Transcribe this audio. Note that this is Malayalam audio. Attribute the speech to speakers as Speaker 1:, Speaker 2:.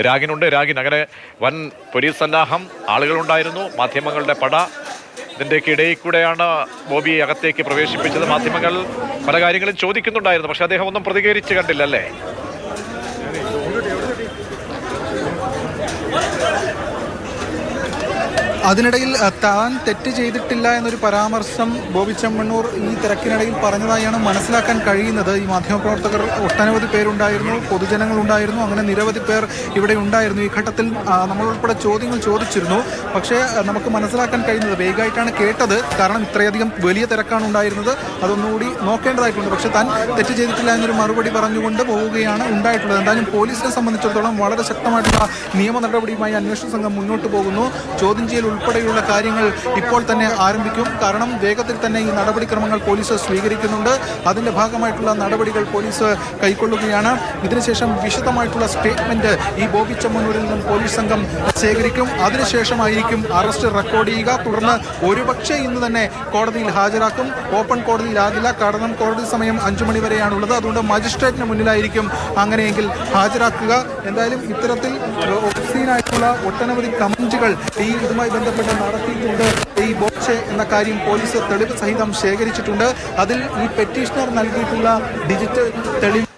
Speaker 1: രാഗിനുണ്ട്. രാഗിൻ അങ്ങനെ വൻ പോലീസ് സന്നാഹം, ആളുകളുണ്ടായിരുന്നു, മാധ്യമങ്ങളുടെ പട. ഇതിൻ്റെയൊക്കെ ഇടയിൽ കൂടെയാണ് ബോബിയെ അകത്തേക്ക് പ്രവേശിപ്പിച്ചത്. മാധ്യമങ്ങൾ പല കാര്യങ്ങളും ചോദിക്കുന്നുണ്ടായിരുന്നു, പക്ഷെ അദ്ദേഹം ഒന്നും പ്രതികരിച്ച് കണ്ടില്ല അല്ലേ?
Speaker 2: അതിനിടയിൽ താൻ തെറ്റ് ചെയ്തിട്ടില്ല എന്നൊരു പരാമർശം ബോബി ചെമ്മണ്ണൂർ ഈ തിരക്കിനിടയിൽ പറഞ്ഞതായാണ് മനസ്സിലാക്കാൻ കഴിയുന്നത്. ഈ മാധ്യമപ്രവർത്തകർ ഒട്ടനവധി പേരുണ്ടായിരുന്നു, പൊതുജനങ്ങളുണ്ടായിരുന്നു, അങ്ങനെ നിരവധി പേർ ഇവിടെ ഉണ്ടായിരുന്നു. ഈ ഘട്ടത്തിൽ നമ്മളുൾപ്പെടെ ചോദ്യങ്ങൾ ചോദിച്ചിരുന്നു. പക്ഷേ നമുക്ക് മനസ്സിലാക്കാൻ കഴിയുന്നത് വേഗമായിട്ടാണ് കേട്ടത്, കാരണം ഇത്രയധികം വലിയ തിരക്കാണ് ഉണ്ടായിരുന്നത്, അതൊന്നുകൂടി നോക്കേണ്ടതായിട്ടുണ്ട്. പക്ഷേ താൻ തെറ്റ് ചെയ്തിട്ടില്ല എന്നൊരു മറുപടി പറഞ്ഞുകൊണ്ട് പോവുകയാണ് ഉണ്ടായിട്ടുള്ളത്. എന്തായാലും പോലീസിനെ സംബന്ധിച്ചിടത്തോളം വളരെ ശക്തമായിട്ടുള്ള നിയമ നടപടിയുമായി അന്വേഷണ സംഘം മുന്നോട്ട് പോകുന്നു. ചോദ്യം ചെയ്യൽ ഉൾപ്പെടെയുള്ള കാര്യങ്ങൾ ഇപ്പോൾ തന്നെ ആരംഭിക്കും. കാരണം വേഗത്തിൽ തന്നെ ഈ നടപടിക്രമങ്ങൾ പോലീസ് സ്വീകരിക്കുന്നുണ്ട്. അതിന്റെ ഭാഗമായിട്ടുള്ള നടപടികൾ പോലീസ് കൈക്കൊള്ളുകയാണ്. ഇതിനുശേഷം വിശദമായിട്ടുള്ള സ്റ്റേറ്റ്മെന്റ് ഈ ബോബി ചെമ്മണ്ണൂരിൽ നിന്നും പോലീസ് സംഘം ശേഖരിക്കും. അതിനുശേഷമായിരിക്കും അറസ്റ്റ് റെക്കോർഡ് ചെയ്യുക. തുടർന്ന് ഒരുപക്ഷെ ഇന്ന് തന്നെ കോടതിയിൽ ഹാജരാക്കും. ഓപ്പൺ കോടതിയിലാകില്ല, കാരണം കോടതി സമയം 5 മണി വരെയാണുള്ളത്. അതുകൊണ്ട് മജിസ്ട്രേറ്റിന് മുന്നിലായിരിക്കും അങ്ങനെയെങ്കിൽ ഹാജരാക്കുക. എന്തായാലും ഇത്തരത്തിൽ ഒബ്സീനായിട്ടുള്ള ഒട്ടനവധി കമന്റുകൾ ഈ ഇതുമായി ബന്ധപ്പെട്ട് നടത്തിയിട്ടുണ്ട്. ഈ ബോക്സെ എന്ന കാര്യം പോലീസ് തെളിവ് സഹിതം ശേഖരിച്ചിട്ടുണ്ട്. അതിൽ ഈ പെറ്റീഷണർ നൽകിയിട്ടുള്ള ഡിജിറ്റൽ തെളിവ്